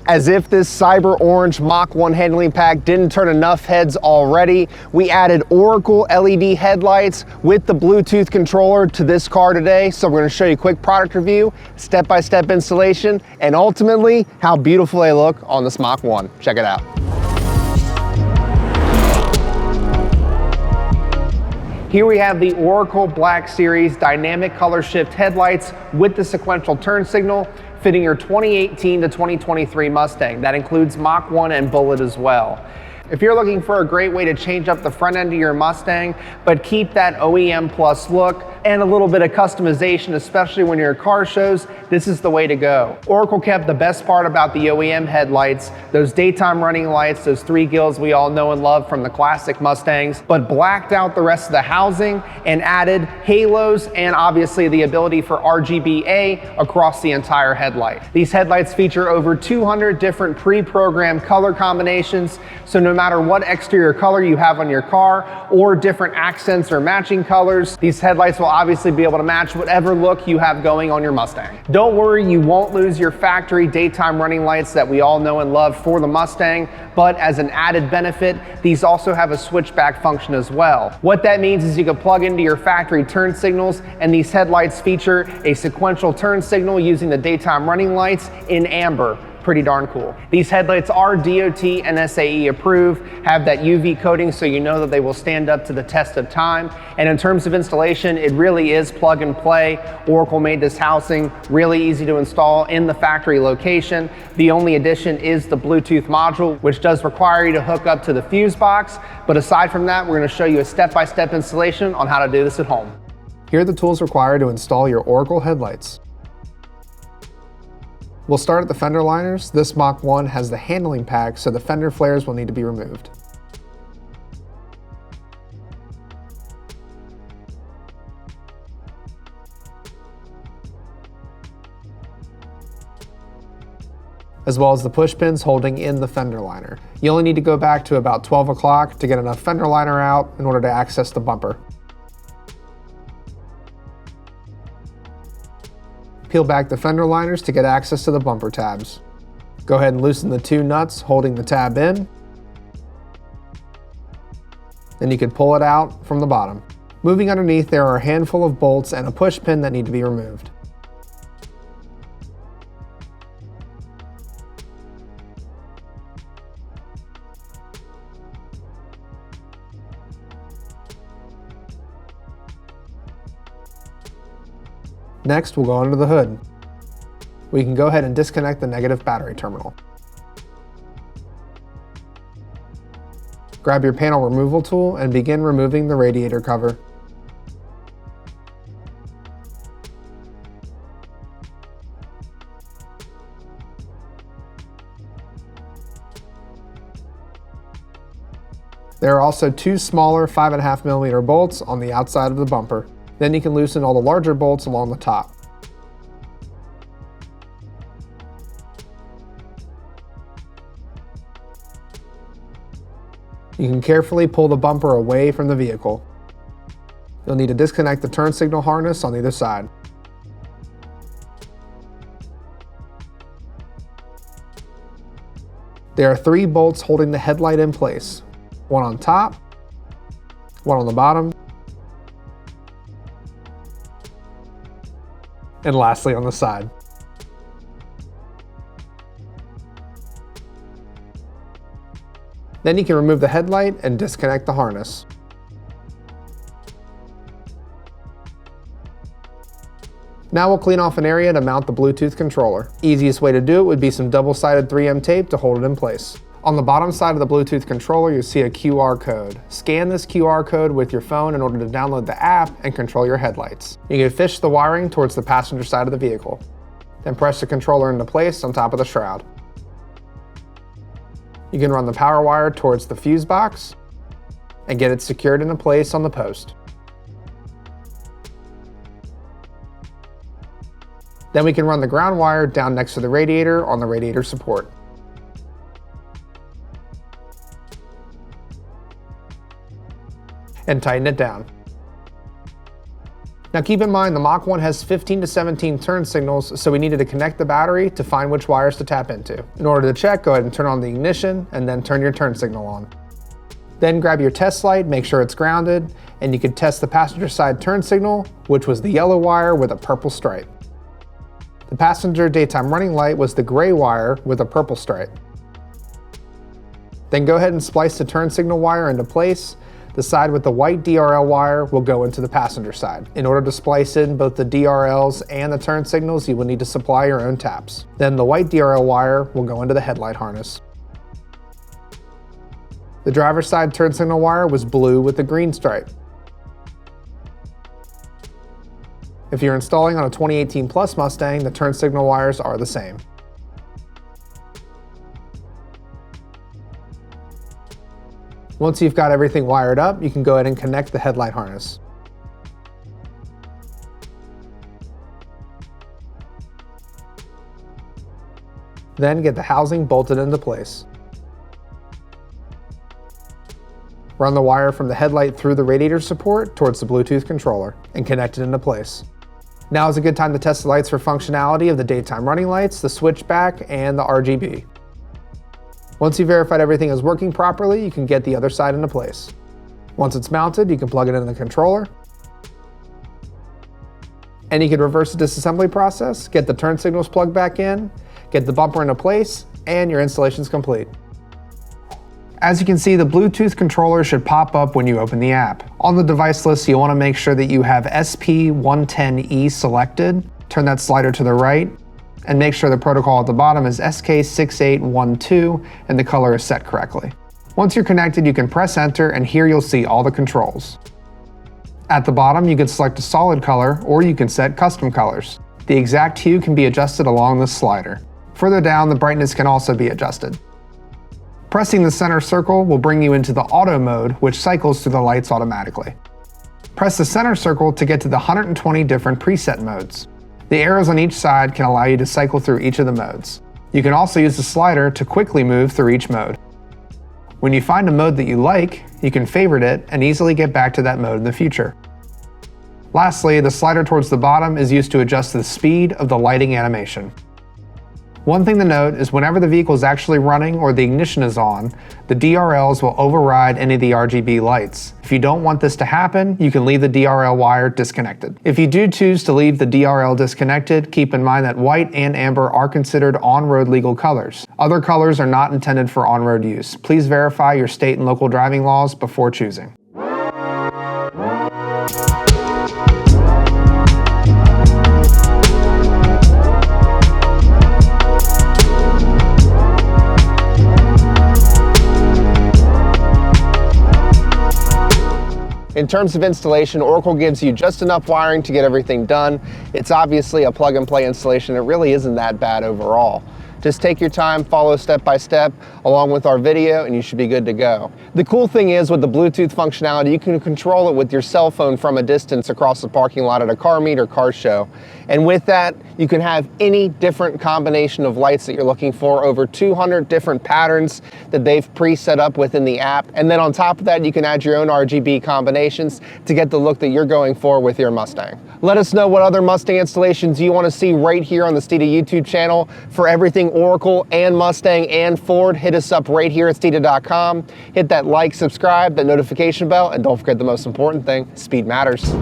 As if this cyber orange Mach 1 handling pack didn't turn enough heads already, we added Oracle LED headlights with the Bluetooth controller to this car today. So we're going to show you a quick product review, step-by-step installation, and ultimately how beautiful they look on this Mach 1. Check it out. Here we have the Oracle Black Series dynamic color shift headlights with the sequential turn signal, fitting your 2018 to 2023 Mustang. That includes Mach 1 and Bullet as well. If you're looking for a great way to change up the front end of your Mustang, but keep that OEM plus look and a little bit of customization, especially when you're at car shows, this is the way to go. Oracle kept the best part about the OEM headlights, those daytime running lights, those 3 gills we all know and love from the classic Mustangs, but blacked out the rest of the housing and added halos and obviously the ability for RGB across the entire headlight. These headlights feature over 200 different pre-programmed color combinations, so no matter what exterior color you have on your car or different accents or matching colors, these headlights will obviously be able to match whatever look you have going on your Mustang. Don't worry, you won't lose your factory daytime running lights that we all know and love for the Mustang, but as an added benefit, these also have a switchback function as well. What that means is you can plug into your factory turn signals, and these headlights feature a sequential turn signal using the daytime running lights in amber. Pretty darn cool. These headlights are DOT and SAE approved, have that UV coating so you know that they will stand up to the test of time. And in terms of installation, it really is plug and play. Oracle made this housing really easy to install in the factory location. The only addition is the Bluetooth module, which does require you to hook up to the fuse box. But aside from that, we're going to show you a step-by-step installation on how to do this at home. Here are the tools required to install your Oracle headlights. We'll start at the fender liners. This Mach 1 has the handling pack, so the fender flares will need to be removed. As well as the push pins holding in the fender liner. You only need to go back to about 12 o'clock to get enough fender liner out in order to access the bumper. Peel back the fender liners to get access to the bumper tabs. Go ahead and loosen the 2 nuts holding the tab in. Then you can pull it out from the bottom. Moving underneath, there are a handful of bolts and a push pin that need to be removed. Next, we'll go under the hood. We can go ahead and disconnect the negative battery terminal. Grab your panel removal tool and begin removing the radiator cover. There are also 2 smaller 5.5mm bolts on the outside of the bumper. Then you can loosen all the larger bolts along the top. You can carefully pull the bumper away from the vehicle. You'll need to disconnect the turn signal harness on either side. There are 3 bolts holding the headlight in place. One on top, one on the bottom, and lastly on the side. Then you can remove the headlight and disconnect the harness. Now we'll clean off an area to mount the Bluetooth controller. Easiest way to do it would be some double-sided 3M tape to hold it in place. On the bottom side of the Bluetooth controller, you'll see a QR code. Scan this QR code with your phone in order to download the app and control your headlights. You can fish the wiring towards the passenger side of the vehicle. Then press the controller into place on top of the shroud. You can run the power wire towards the fuse box and get it secured into place on the post. Then we can run the ground wire down next to the radiator on the radiator support. And tighten it down. Now keep in mind the Mach 1 has 15 to 17 turn signals, so we needed to connect the battery to find which wires to tap into. In order to check, go ahead and turn on the ignition and then turn your turn signal on. Then grab your test light, make sure it's grounded, and you can test the passenger side turn signal, which was the yellow wire with a purple stripe. The passenger daytime running light was the gray wire with a purple stripe. Then go ahead and splice the turn signal wire into place. The side with the white DRL wire will go into the passenger side. In order to splice in both the DRLs and the turn signals, you will need to supply your own taps. Then the white DRL wire will go into the headlight harness. The driver's side turn signal wire was blue with the green stripe. If you're installing on a 2018 Plus Mustang, the turn signal wires are the same. Once you've got everything wired up, you can go ahead and connect the headlight harness. Then get the housing bolted into place. Run the wire from the headlight through the radiator support towards the Bluetooth controller and connect it into place. Now is a good time to test the lights for functionality of the daytime running lights, the switchback, and the RGB. Once you've verified everything is working properly, you can get the other side into place. Once it's mounted, you can plug it into the controller. And you can reverse the disassembly process, get the turn signals plugged back in, get the bumper into place, and your installation's complete. As you can see, the Bluetooth controller should pop up when you open the app. On the device list, you want to make sure that you have SP110E selected. Turn that slider to the right, and make sure the protocol at the bottom is SK6812 and the color is set correctly. Once you're connected, you can press enter, and here you'll see all the controls. At the bottom, you can select a solid color, or you can set custom colors. The exact hue can be adjusted along this slider. Further down, the brightness can also be adjusted. Pressing the center circle will bring you into the auto mode, which cycles through the lights automatically. Press the center circle to get to the 120 different preset modes. The arrows on each side can allow you to cycle through each of the modes. You can also use the slider to quickly move through each mode. When you find a mode that you like, you can favorite it and easily get back to that mode in the future. Lastly, the slider towards the bottom is used to adjust the speed of the lighting animation. One thing to note is whenever the vehicle is actually running or the ignition is on, the DRLs will override any of the RGB lights. If you don't want this to happen, you can leave the DRL wire disconnected. If you do choose to leave the DRL disconnected, keep in mind that white and amber are considered on-road legal colors. Other colors are not intended for on-road use. Please verify your state and local driving laws before choosing. In terms of installation, Oracle gives you just enough wiring to get everything done. It's obviously a plug and play installation. It really isn't that bad overall. Just take your time, follow step by step along with our video, and you should be good to go. The cool thing is with the Bluetooth functionality, you can control it with your cell phone from a distance across the parking lot at a car meet or car show. And with that, you can have any different combination of lights that you're looking for, over 200 different patterns that they've pre-set up within the app. And then on top of that, you can add your own RGB combinations to get the look that you're going for with your Mustang. Let us know what other Mustang installations you want to see right here on the Steeda YouTube channel. For everything Oracle and Mustang and Ford, hit us up right here at Steeda.com. Hit that like, subscribe, that notification bell, and don't forget the most important thing, speed matters.